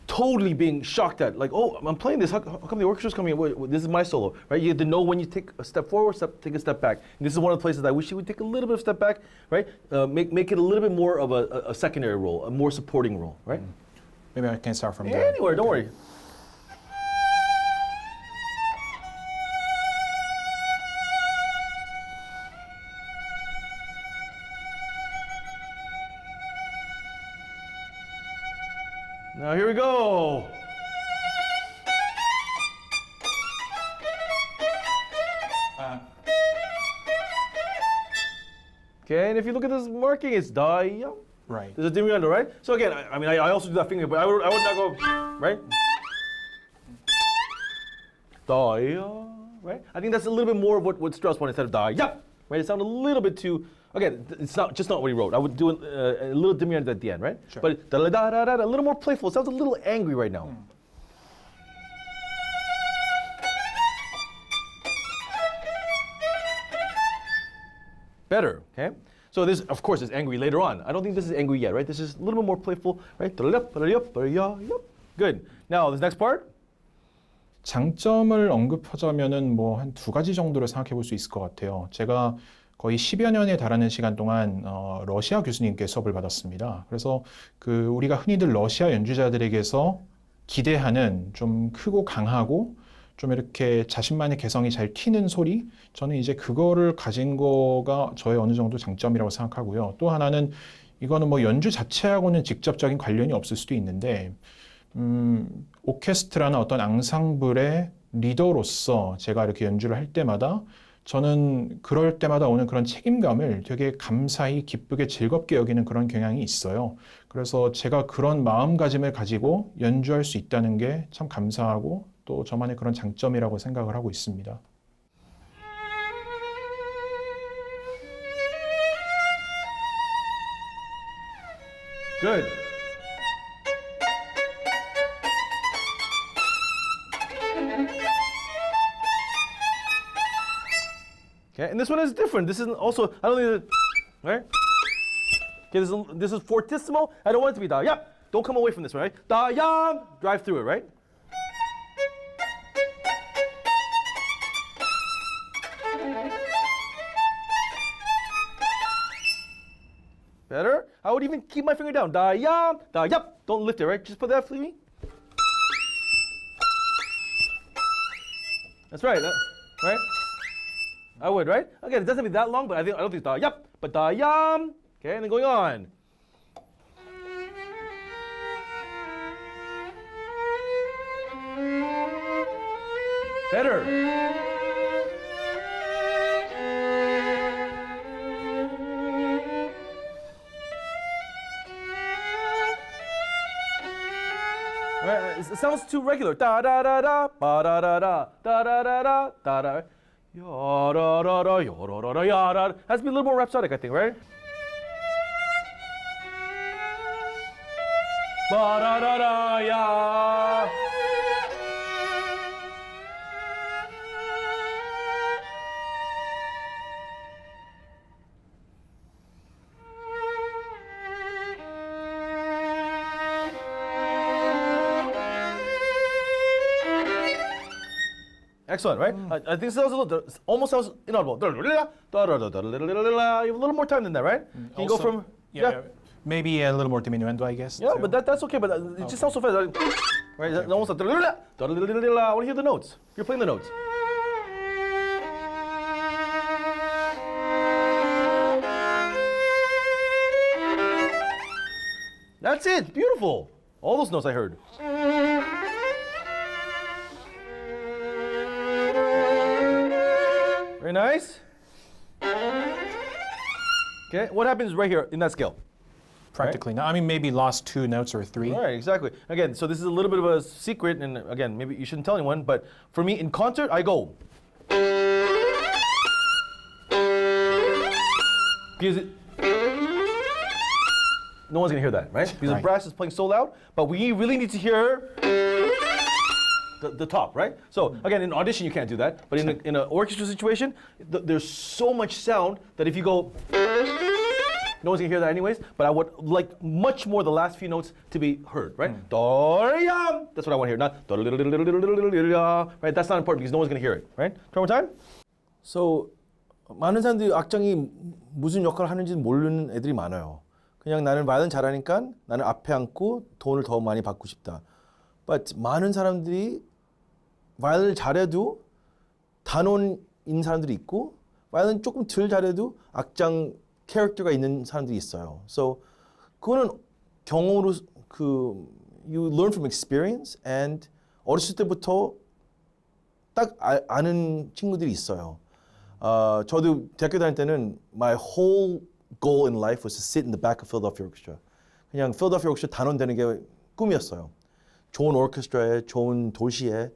totally being shocked at. Like, oh, I'm playing this. How come the orchestra's coming in? Wait, this is my solo, right? You have to know when you take a step forward, take a step back. And this is one of the places I wish you would take a little bit of step back, right? Make it a little bit more of a secondary role, a more supporting role, right? Maybe I can start from there. Anywhere, don't worry. Now here we go. Okay, and if you look at this marking, it's da ya. Right. There's a diminuendo, right? So again, I also do that finger, but I would not go right. Da ya, right? I think that's a little bit more of what Strauss wanted instead of da ya. Right? It sounded a little bit too. Again, it's not what he wrote. I would do a little diminuendo at the end, right? Sure. But da da da da, a little more playful. It sounds a little angry right now. Better, okay? So this, of course, is angry later on. I don't think this is angry yet, right? This is a little bit more playful, right? Good. Now, this next part. 장점을 언급하자면은 뭐 한 두 가지 정도를 생각해 볼 수 있을 것 같아요. 제가 거의 10여 년에 달하는 시간 동안 러시아 교수님께 수업을 받았습니다. 그래서 그 우리가 흔히들 러시아 연주자들에게서 기대하는 좀 크고 강하고 좀 이렇게 자신만의 개성이 잘 튀는 소리, 저는 이제 그거를 가진 거가 저의 어느 정도 장점이라고 생각하고요. 또 하나는 이거는 뭐 연주 자체하고는 직접적인 관련이 없을 수도 있는데 오케스트라나 어떤 앙상블의 리더로서 제가 이렇게 연주를 할 때마다 저는 그럴 때마다 오는 그런 책임감을 되게 감사히 기쁘게 즐겁게 여기는 그런 경향이 있어요. 그래서 제가 그런 마음가짐을 가지고 연주할 수 있다는 게 참 감사하고 또 저만의 그런 장점이라고 생각을 하고 있습니다. Good. Okay, and this one is different. This is also, I don't think, right? Okay, this is fortissimo. I don't want it to be da. Yep. Don't come away from this, right? Da yam. Drive through it, right? Better. I would even keep my finger down. Da yam. Da yep. Don't lift it, right? Just put that for me. That's right. Right? I would, right? Again, it doesn't have to be that long, but I don't think it's da yap, but da yam. Okay, and then going on. Better. Right? It sounds too regular. Da da da da, ba da da da, da da da da, da da. 야라라라 야라라라 야라. Has to be a little more rhapsodic, I think, right? 바라라라 야. Excellent, right? I think it sounds a little, almost sounds inaudible. You have a little more time than that, right? Can you go from maybe a little more diminuendo, I guess. Yeah, too. but that's okay. But it just sounds so fast, right? It's almost like I want to hear the notes. You're playing the notes. That's it. Beautiful. All those notes I heard. Very nice. Okay, what happens right here in that scale? Practically not. I mean, maybe lost 2 notes or 3. Right, exactly. Again, so this is a little bit of a secret, and again, maybe you shouldn't tell anyone, but for me, in concert, I go. Because no one's gonna hear that, right? Because the brass is playing so loud, but we really need to hear the top, right? So again, in audition, you can't do that, but in an orchestra situation, there's so much sound that if you go, no one's gonna hear that anyways, but I would like much more the last few notes to be heard, right? That's what I want to hear, not right? That's not important because no one's gonna hear it, right? One more time. So 많은 사람들이 악장이 무슨 역할을 하는지 모르는 애들이 많아요. 그냥 나는 바이올린 잘하니까 나는 앞에 앉고 돈을 더 많이 받고 싶다. But 많은 사람들이 바이올린을 잘해도 단원인 사람들이 있고 바이올린 조금 덜 잘해도 악장 캐릭터가 있는 사람들이 있어요. So 그거는 경험으로 you learn from experience and 어렸을 때부터 딱 아는 친구들이 있어요. 저도 대학교 다닐 때는 my whole goal in life was to sit in the back of Philadelphia Orchestra. 그냥 Philadelphia Orchestra 단원 되는 게 꿈이었어요. 좋은 오케스트라에, 좋은 도시에,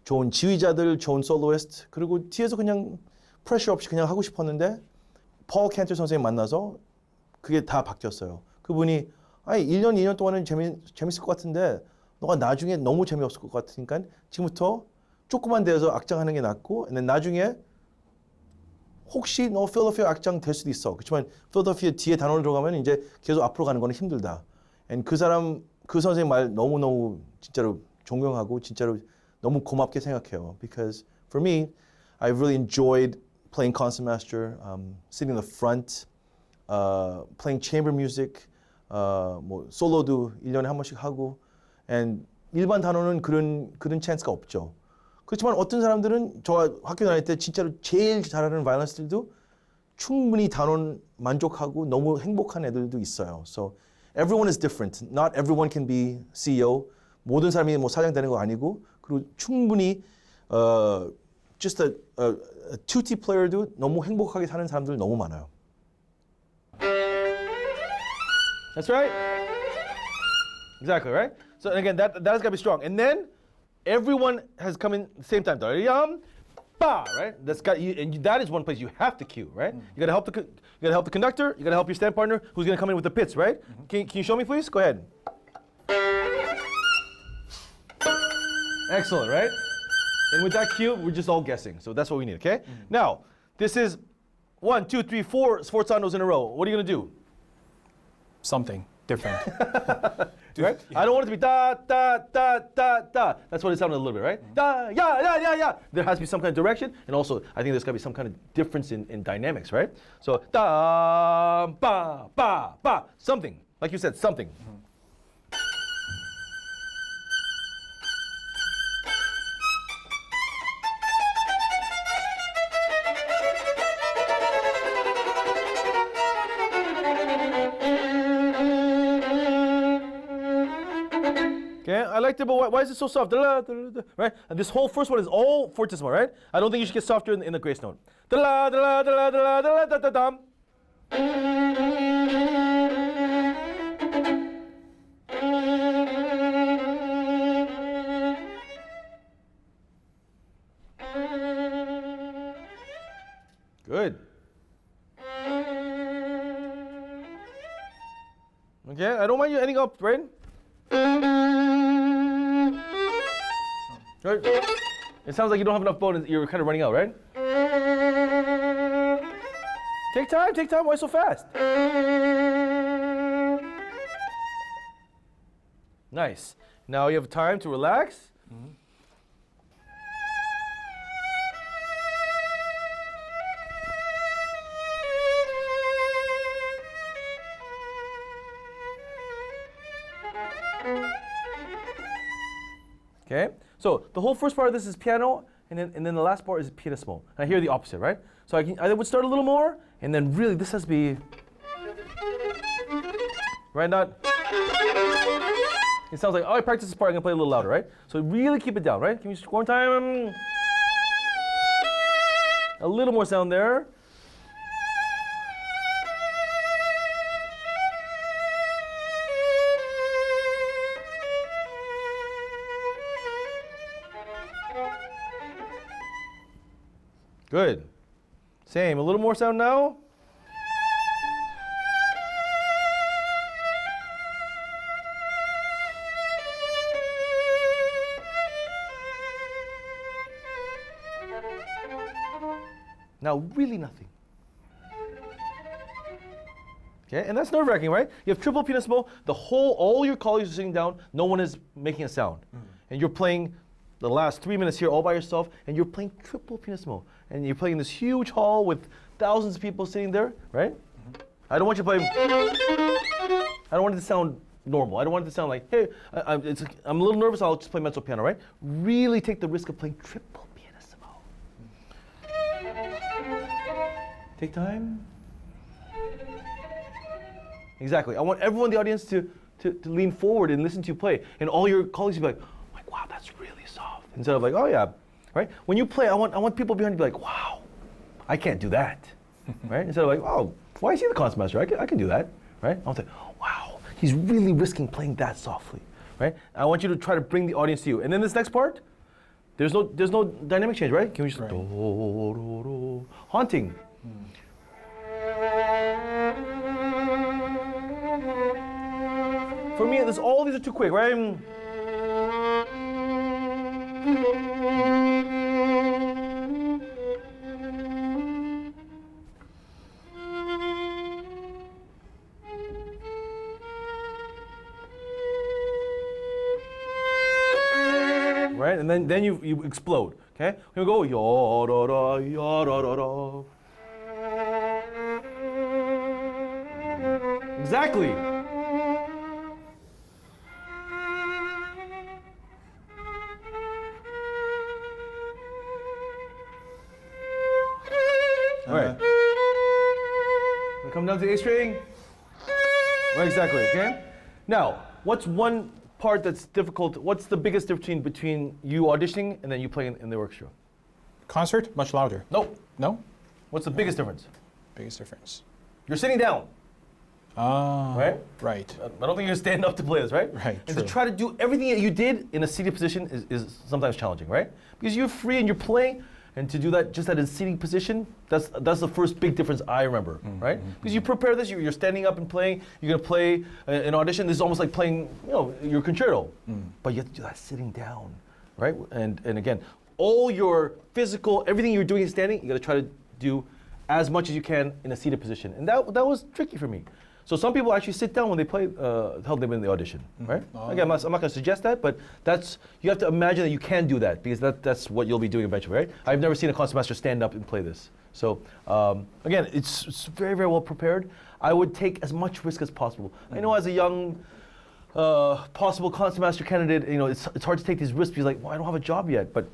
좋은 지휘자들, 좋은 솔로이스트, 그리고 뒤에서 그냥 프레셔 없이 그냥 하고 싶었는데 폴 캔터 선생님 만나서 그게 다 바뀌었어요. 그분이 아니 1년, 2년 동안은 재밌을 것 같은데 너가 나중에 너무 재미없을 것 같으니까 지금부터 조그만 데에서 악장하는 게 낫고 나중에 혹시 너 필라델피아 악장 될 수도 있어. 그렇지만 필라델피아 뒤에 단원을 들어가면 이제 계속 앞으로 가는 거는 힘들다. 그 선생님 말 너무너무 진짜로 존경하고 진짜로 너무 고맙게 생각해요. Because for me, I really enjoyed playing concertmaster, sitting in the front, playing chamber music, 뭐 솔로도 1년에 한 번씩 하고, and 일반 단원은 그런 찬스가 없죠. 그렇지만 어떤 사람들은 저 학교 다닐 때 진짜로 제일 잘하는 바이올리니스트들도 충분히 단원 만족하고 너무 행복한 애들도 있어요. So everyone is different. Not everyone can be CEO. 모든 사람이 뭐 사장 되는 거 아니고 그리고 충분히 just a tutti player도 너무 행복하게 사는 사람들 너무 많아요. That's right. Exactly right. So again, that's got to be strong. And then everyone has come in at the same time. Right? That's got you, and that is one place you have to cue, right? You got to help the conductor. You got to help your stand partner, who's going to come in with the pits, right? Can you show me, please? Go ahead. Excellent, right? And with that cue, we're just all guessing. So that's what we need, okay? Now, this is 1, 2, 3, 4 sforzandos in a row. What are you going to do? Something different. Right? I don't want it to be da, da, da, da, da. That's what it sounded a little bit, right? Da, yeah, yeah, yeah, yeah. There has to be some kind of direction, and also I think there's got to be some kind of difference in dynamics, right? So da, ba, ba, ba. Something. Like you said, something. Okay, I liked it, but why is it so soft? Right? And this whole first one is all fortissimo, right? I don't think you should get softer in the grace note. Good. Okay, I don't mind you ending up, right? Right. It sounds like you don't have enough bone. You're kind of running out, right? Take time, take time. Why so fast? Nice. Now you have time to relax. Okay, so the whole first part of this is piano, and then the last part is pianissimo. And I hear the opposite, right? So I would start a little more, and then really this has to be right. Not. It sounds like, oh, I practiced this part. I'm gonna play a little louder, right? So really keep it down, right? Can we just one time? A little more sound there. Good. Same. A little more sound now. Now, really nothing. Okay, and that's nerve-wracking, right? You have triple pianissimo. All your colleagues are sitting down. No one is making a sound, and you're playing the last 3 minutes here all by yourself, and you're playing triple pianissimo, and you're playing in this huge hall with thousands of people sitting there, right? I don't want you to play. I don't want it to sound normal. I don't want it to sound like, hey, I'm a little nervous. I'll just play mezzo piano, right? Really take the risk of playing triple pianissimo. Take time. Exactly. I want everyone in the audience to lean forward and listen to you play, and all your colleagues to be like, wow, that's really soft. Instead of like, oh yeah, right? When you play, I want people behind you to be like, wow, I can't do that, right? Instead of like, oh, why is he the concertmaster? I can do that, right? I want to say, wow, he's really risking playing that softly, right? I want you to try to bring the audience to you. And then this next part, there's no dynamic change, right? Can we just do, do, do, haunting? For me, all these are too quick, right? Right, and then you explode. Okay, here we go. Ya da da ya da da da. Exactly. All right. We come down to the A string. Right, exactly. Okay. Now, what's one part that's difficult? What's the biggest difference between you auditioning and then you playing in the orchestra? Concert, much louder. No. No? What's the biggest difference? Biggest difference. You're sitting down. Right? Right. I don't think you're gonna stand up to play this, right? Right, And true. to try to do everything that you did in a seated position is sometimes challenging, right? Because you're free and you're playing, and to do that just at a seating position, that's the first big difference I remember, right? Because you prepare this, you're standing up and playing, you're gonna play an audition, this is almost like playing, your concerto. But you have to do that sitting down, right? And again, all your physical, everything you're doing standing, you gotta try to do as much as you can in a seated position. And that was tricky for me. So some people actually sit down when they play Heldenleben in the audition, right? Again, I'm not going to suggest that, but you have to imagine that you can do that because that's what you'll be doing eventually, right? I've never seen a concertmaster stand up and play this. So again, it's very, very well prepared. I would take as much risk as possible. I know as a young possible concertmaster candidate, it's hard to take these risks because like, well, I don't have a job yet, but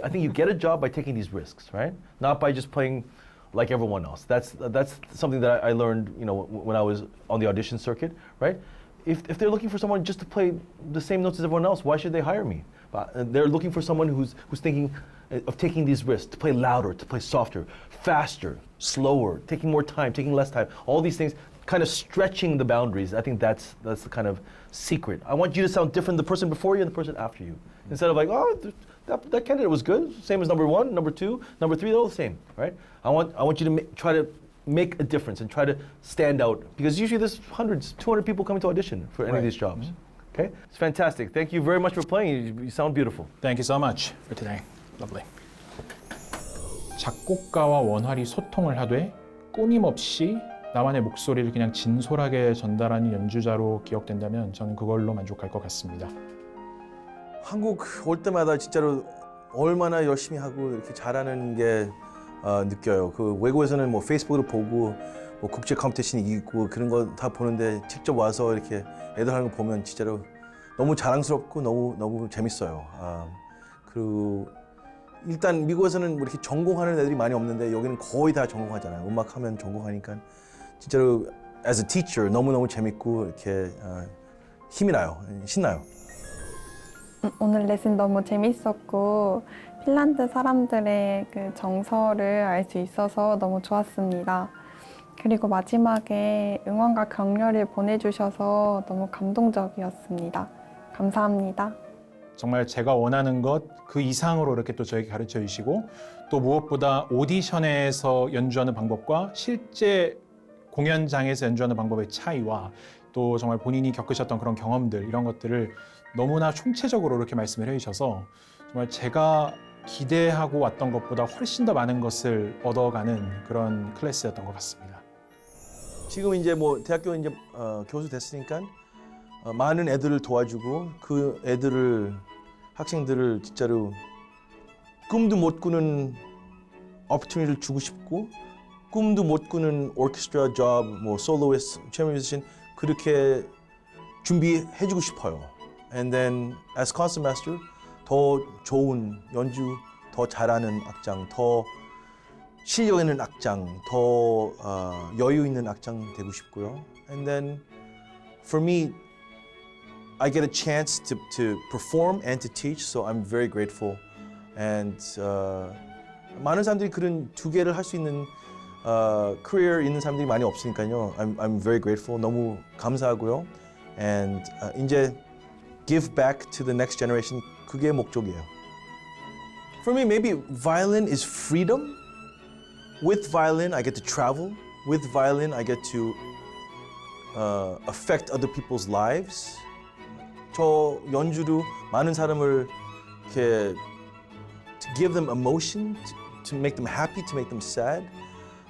I think you get a job by taking these risks, right? Not by just playing like everyone else. That's something that I learned, when I was on the audition circuit, right? If they're looking for someone just to play the same notes as everyone else, why should they hire me? They're looking for someone who's thinking of taking these risks, to play louder, to play softer, faster, slower, taking more time, taking less time. All these things, kind of stretching the boundaries. I think that's the kind of secret. I want you to sound different, the person before you and the person after you. Instead of like, oh, that candidate was good, same as number 1, number 2, number 3, they're all the same, right? I want you to try to make a difference and try to stand out, because usually there's hundreds, 200 people coming to audition for any of these jobs. Okay, it's fantastic. Thank you very much for playing. You sound beautiful. Thank you so much for today. Lovely. 작곡가와 원활히 소통을 하되 끊임없이 나만의 목소리를 그냥 진솔하게 전달하는 연주자로 기억된다면 저는 그걸로 만족할 것 같습니다. 한국 올 때마다 진짜로 얼마나 열심히 하고 이렇게 잘하는 게 느껴요. 그 외국에서는 뭐 페이스북으로 보고 뭐 국제 컴피티션 이기고 그런 거 다 보는데 직접 와서 이렇게 애들 하는 거 보면 진짜로 너무 자랑스럽고 너무 재밌어요. 그리고 일단 미국에서는 뭐 이렇게 전공하는 애들이 많이 없는데 여기는 거의 다 전공하잖아요. 음악하면 전공하니까 진짜로 as a teacher 너무너무 재밌고 이렇게 힘이 나요. 신나요. 오늘 레슨 너무 재밌었고 핀란드 사람들의 그 정서를 알 수 있어서 너무 좋았습니다. 그리고 마지막에 응원과 격려를 보내주셔서 너무 감동적이었습니다. 감사합니다. 정말 제가 원하는 것 그 이상으로 이렇게 또 저에게 가르쳐 주시고 또 무엇보다 오디션에서 연주하는 방법과 실제 공연장에서 연주하는 방법의 차이와 또 정말 본인이 겪으셨던 그런 경험들 이런 것들을 너무나 총체적으로 이렇게 말씀을 해주셔서 정말 제가 기대하고 왔던 것보다 훨씬 더 많은 것을 얻어가는 그런 클래스였던 것 같습니다. 지금 이제 뭐 대학교 이제 교수 됐으니까 많은 애들을 도와주고 그 학생들을 진짜로 꿈도 못 꾸는 opportunity를 주고 싶고 꿈도 못 꾸는 오케스트라 job, 뭐 솔로이스트, chamber musician 그렇게 준비해주고 싶어요. And then as concertmaster 더 좋은 연주, 더 잘하는 악장, 더 실력 있는 악장, 더 여유 있는 악장 되고 싶고요. And then for me, I get a chance to perform and to teach, so I'm very grateful. And 많은 사람들이 그런 두 개를 할 수 있는 career 있는 사람들이 많이 없으니까요. I'm very grateful. 너무 감사하고요. And 이제 give back to the next generation. 그게 목적이에요. For me, maybe violin is freedom. With violin, I get to travel. With violin, I get to affect other people's lives. 저 연주로 많은 사람을 이렇게 to give them emotion, to make them happy, to make them sad.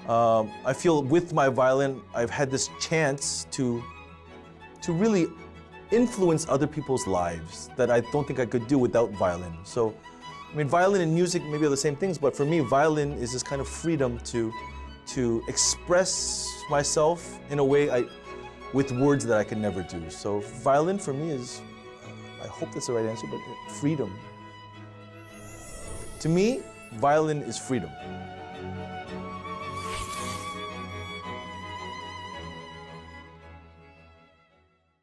I feel with my violin, I've had this chance to really influence other people's lives that I don't think I could do without violin. So, I mean, violin and music maybe are the same things, but for me, violin is this kind of freedom to express myself in a way with words that I can never do. So, violin for me is, I hope that's the right answer, but freedom. To me, violin is freedom.